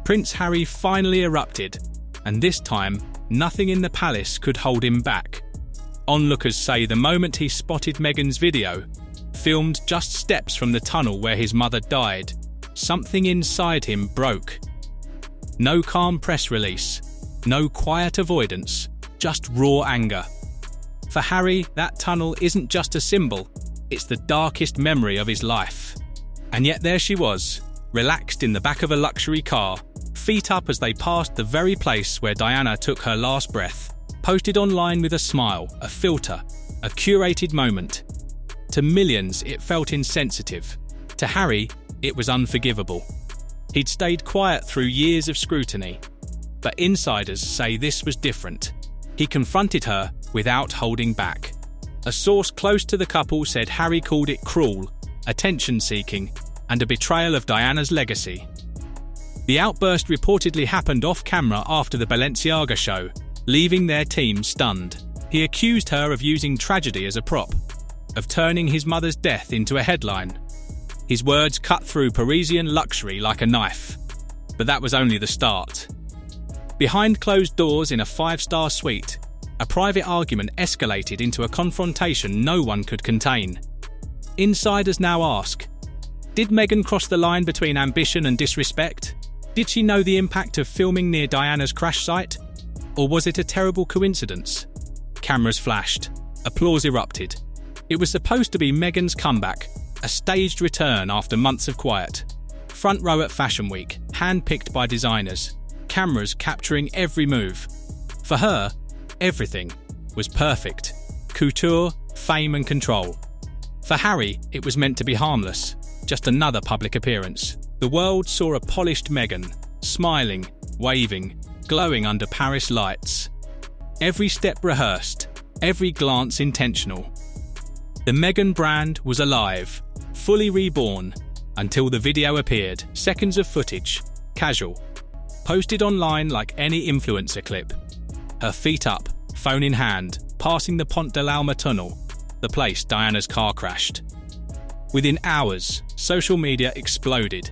Prince Harry finally erupted, and this time, nothing in the palace could hold him back. Onlookers say the moment he spotted Meghan's video, filmed just steps from the tunnel where his mother died, something inside him broke. No calm press release, no quiet avoidance, just raw anger. For Harry, that tunnel isn't just a symbol, it's the darkest memory of his life. And yet there she was, relaxed in the back of a luxury car, feet up as they passed the very place where Diana took her last breath, posted online with a smile, a filter, a curated moment. To millions, it felt insensitive. To Harry, it was unforgivable. He'd stayed quiet through years of scrutiny, but insiders say this was different. He confronted her without holding back. A source close to the couple said Harry called it cruel, attention-seeking, and a betrayal of Diana's legacy. The outburst reportedly happened off-camera after the Balenciaga show, leaving their team stunned. He accused her of using tragedy as a prop, of turning his mother's death into a headline. His words cut through Parisian luxury like a knife. But that was only the start. Behind closed doors in a five-star suite, a private argument escalated into a confrontation no one could contain. Insiders now ask, did Meghan cross the line between ambition and disrespect? Did she know the impact of filming near Diana's crash site? Or was it a terrible coincidence? Cameras flashed. Applause erupted. It was supposed to be Meghan's comeback, a staged return after months of quiet. Front row at Fashion Week, hand-picked by designers, cameras capturing every move. For her, everything was perfect. Couture, fame and control. For Harry, it was meant to be harmless, just another public appearance. The world saw a polished Meghan, smiling, waving, glowing under Paris lights. Every step rehearsed, every glance intentional. The Meghan brand was alive, fully reborn, until the video appeared. Seconds of footage, casual, posted online like any influencer clip. Her feet up, phone in hand, passing the Pont de l'Alma tunnel, the place Diana's car crashed. Within hours, social media exploded.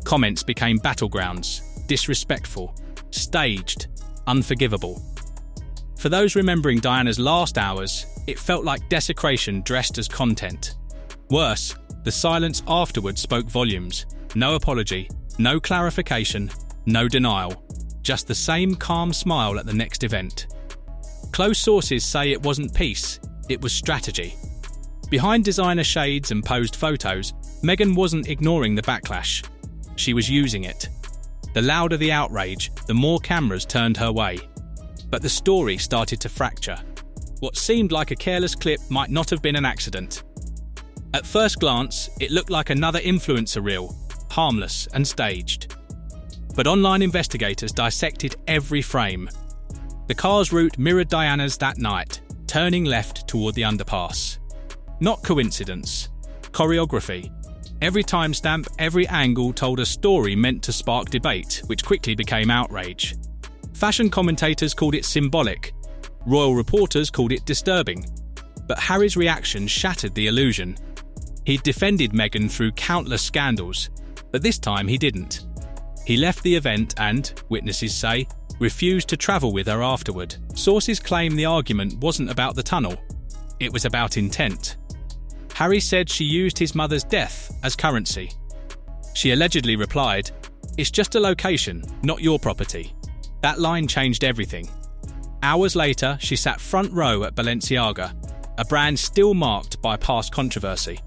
Comments became battlegrounds, disrespectful, staged, unforgivable. For those remembering Diana's last hours, it felt like desecration dressed as content. Worse, the silence afterwards spoke volumes. No apology, no clarification, no denial. Just the same calm smile at the next event. Close sources say it wasn't peace, it was strategy. Behind designer shades and posed photos, Meghan wasn't ignoring the backlash. She was using it. The louder the outrage, the more cameras turned her way. But the story started to fracture. What seemed like a careless clip might not have been an accident. At first glance, it looked like another influencer reel, harmless and staged. But online investigators dissected every frame. The car's route mirrored Diana's that night, turning left toward the underpass. Not coincidence. Choreography. Every timestamp, every angle told a story meant to spark debate, which quickly became outrage. Fashion commentators called it symbolic. Royal reporters called it disturbing. But Harry's reaction shattered the illusion. He'd defended Meghan through countless scandals, but this time he didn't. He left the event and, witnesses say, refused to travel with her afterward. Sources claim the argument wasn't about the tunnel. It was about intent. Harry said she used his mother's death as currency. She allegedly replied, "It's just a location, not your property." That line changed everything. Hours later, she sat front row at Balenciaga, a brand still marked by past controversy.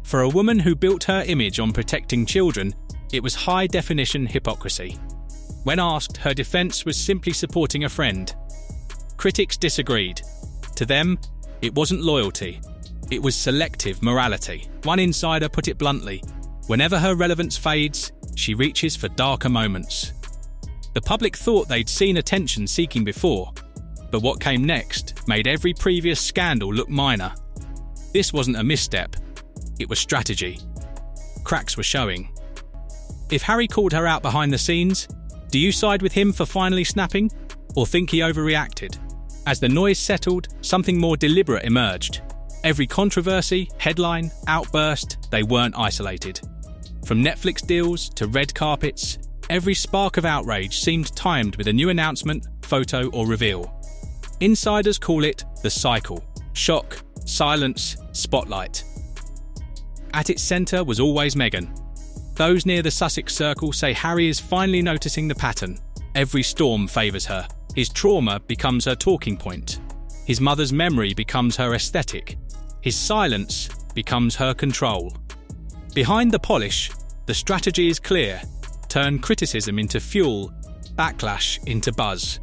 For a woman who built her image on protecting children, it was high-definition hypocrisy. When asked, her defense was simply supporting a friend. Critics disagreed. To them, it wasn't loyalty. It was selective morality. One insider put it bluntly, whenever her relevance fades, she reaches for darker moments. The public thought they'd seen attention-seeking before, but what came next made every previous scandal look minor. This wasn't a misstep, it was strategy. Cracks were showing. If Harry called her out behind the scenes, do you side with him for finally snapping, or think he overreacted? As the noise settled, something more deliberate emerged. Every controversy, headline, outburst, they weren't isolated. From Netflix deals to red carpets, Every spark of outrage seemed timed with a new announcement, photo, or reveal. Insiders call it the cycle: shock, silence, spotlight. At its centre was always Meghan. Those near the Sussex circle say Harry is finally noticing the pattern. Every storm favours her. His trauma becomes her talking point. His mother's memory becomes her aesthetic. His silence becomes her control. Behind the polish, the strategy is clear: turn criticism into fuel, backlash into buzz.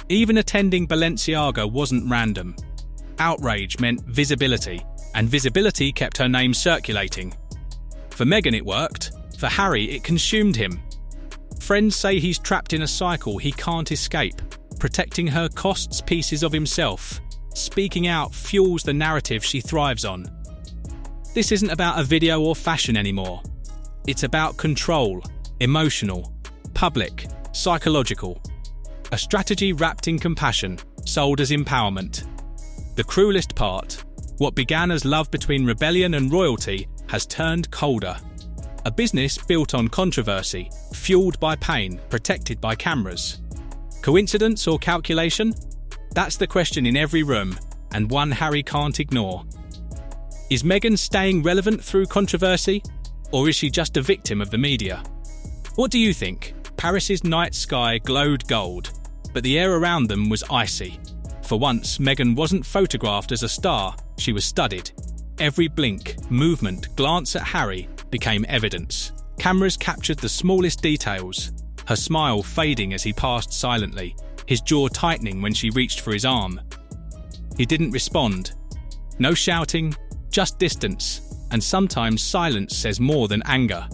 Even attending Balenciaga wasn't random. Outrage meant visibility, and visibility kept her name circulating. For Meghan it worked, for Harry it consumed him. Friends say he's trapped in a cycle he can't escape. Protecting her costs pieces of himself. Speaking out fuels the narrative she thrives on. This isn't about a video or fashion anymore. It's about control, emotional, public, psychological. A strategy wrapped in compassion, sold as empowerment. The cruelest part: what began as love between rebellion and royalty has turned colder. A business built on controversy, fueled by pain, protected by cameras. Coincidence or calculation? That's the question in every room, and one Harry can't ignore. Is Meghan staying relevant through controversy, or is she just a victim of the media? What do you think? Paris's night sky glowed gold, but the air around them was icy. For once, Meghan wasn't photographed as a star, she was studied. Every blink, movement, glance at Harry became evidence. Cameras captured the smallest details, her smile fading as he passed silently, his jaw tightening when she reached for his arm. He didn't respond. No shouting, just distance, and sometimes silence says more than anger.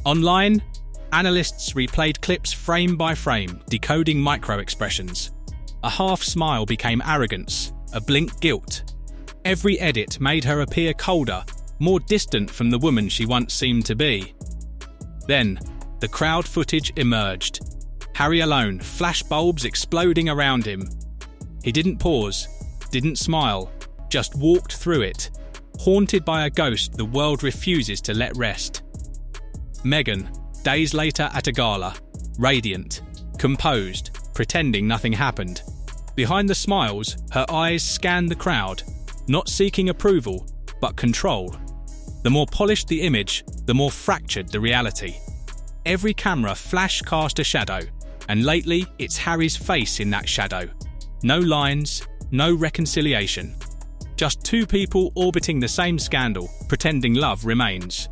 Online, analysts replayed clips frame by frame, decoding micro-expressions. A half smile became arrogance, a blink guilt. Every edit made her appear colder, more distant from the woman she once seemed to be. Then, the crowd footage emerged. Harry alone, flashbulbs exploding around him. He didn't pause, didn't smile, just walked through it, haunted by a ghost the world refuses to let rest. Meghan, days later at a gala, radiant, composed, pretending nothing happened. Behind the smiles, her eyes scanned the crowd, not seeking approval, but control. The more polished the image, the more fractured the reality. Every camera flash cast a shadow, and lately it's Harry's face in that shadow. No lines, no reconciliation. Just two people orbiting the same scandal, pretending love remains.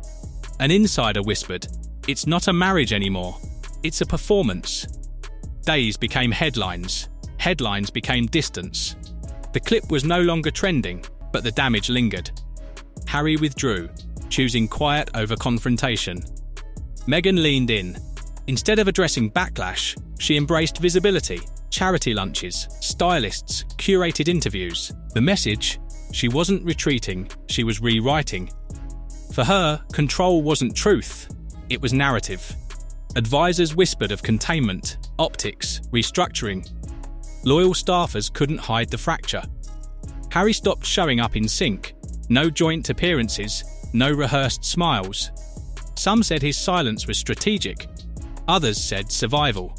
An insider whispered, "It's not a marriage anymore, it's a performance." Days became headlines. Headlines became distance. The clip was no longer trending, but the damage lingered. Harry withdrew, choosing quiet over confrontation. Meghan leaned in. Instead of addressing backlash, she embraced visibility, charity lunches, stylists, curated interviews. The message: she wasn't retreating, she was rewriting. For her, control wasn't truth, it was narrative. Advisors whispered of containment, optics, restructuring. Loyal staffers couldn't hide the fracture. Harry stopped showing up in sync. No joint appearances, no rehearsed smiles. Some said his silence was strategic. Others said survival.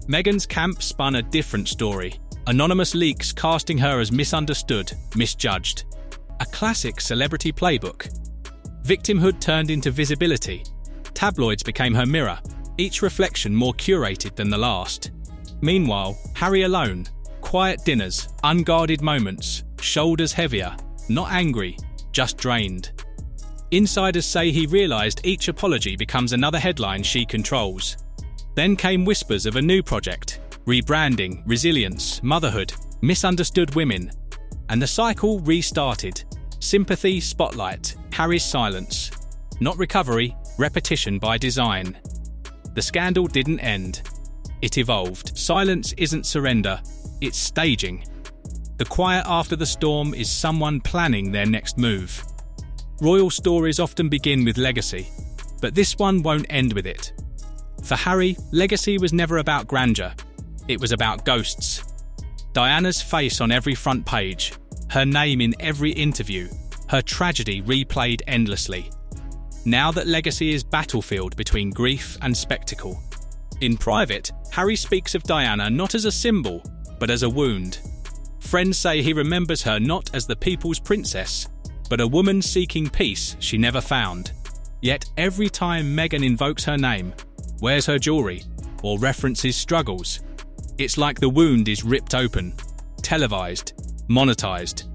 Meghan's camp spun a different story. Anonymous leaks casting her as misunderstood, misjudged. A classic celebrity playbook. Victimhood turned into visibility. Tabloids became her mirror, each reflection more curated than the last. Meanwhile, Harry alone. Quiet dinners, unguarded moments, shoulders heavier, not angry, just drained. Insiders say he realised each apology becomes another headline she controls. Then came whispers of a new project: rebranding, resilience, motherhood, misunderstood women. And the cycle restarted. Sympathy, spotlight, Harry's silence. Not recovery, repetition by design. The scandal didn't end. It evolved. Silence isn't surrender, it's staging. The quiet after the storm is someone planning their next move. Royal stories often begin with legacy, but this one won't end with it. For Harry, legacy was never about grandeur. It was about ghosts. Diana's face on every front page, her name in every interview, her tragedy replayed endlessly. Now that legacy is battlefield between grief and spectacle. In private, Harry speaks of Diana not as a symbol, but as a wound. Friends say he remembers her not as the people's princess, but a woman seeking peace she never found. Yet every time Meghan invokes her name, wears her jewellery, or references struggles, it's like the wound is ripped open, televised, monetised.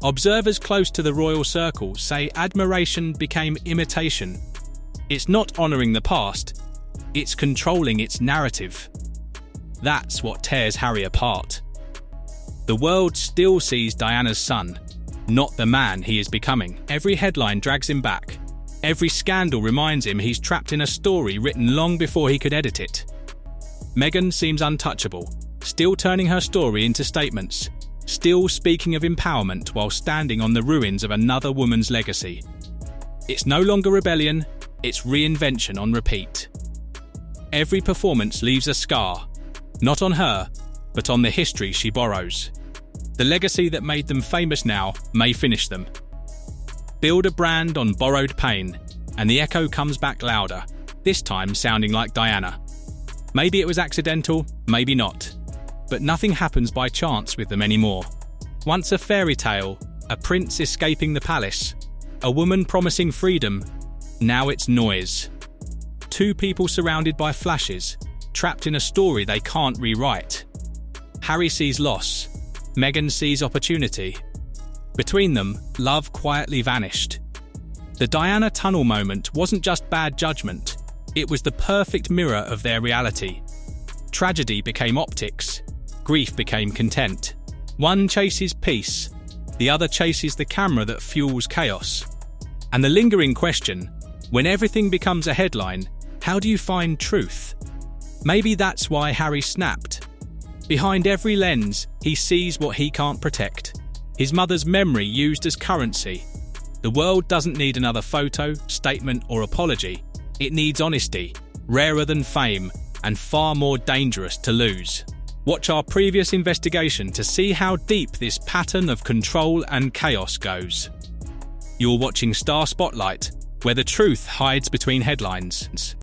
Observers close to the royal circle say admiration became imitation. It's not honouring the past, it's controlling its narrative. That's what tears Harry apart. The world still sees Diana's son, not the man he is becoming. Every headline drags him back. Every scandal reminds him he's trapped in a story written long before he could edit it. Meghan seems untouchable, still turning her story into statements, still speaking of empowerment while standing on the ruins of another woman's legacy. It's no longer rebellion, it's reinvention on repeat. Every performance leaves a scar, not on her, but on the history she borrows. The legacy that made them famous now may finish them. Build a brand on borrowed pain, and the echo comes back louder, this time sounding like Diana. Maybe it was accidental, maybe not. But nothing happens by chance with them anymore. Once a fairy tale, a prince escaping the palace, a woman promising freedom, now it's noise. Two people surrounded by flashes, trapped in a story they can't rewrite. Harry sees loss, Meghan sees opportunity. Between them, love quietly vanished. The Diana tunnel moment wasn't just bad judgment, it was the perfect mirror of their reality. Tragedy became optics, grief became content. One chases peace, the other chases the camera that fuels chaos. And the lingering question, when everything becomes a headline, how do you find truth? Maybe that's why Harry snapped. Behind every lens, he sees what he can't protect. His mother's memory used as currency. The world doesn't need another photo, statement, or apology. It needs honesty, rarer than fame, and far more dangerous to lose. Watch our previous investigation to see how deep this pattern of control and chaos goes. You're watching Star Spotlight, where the truth hides between headlines.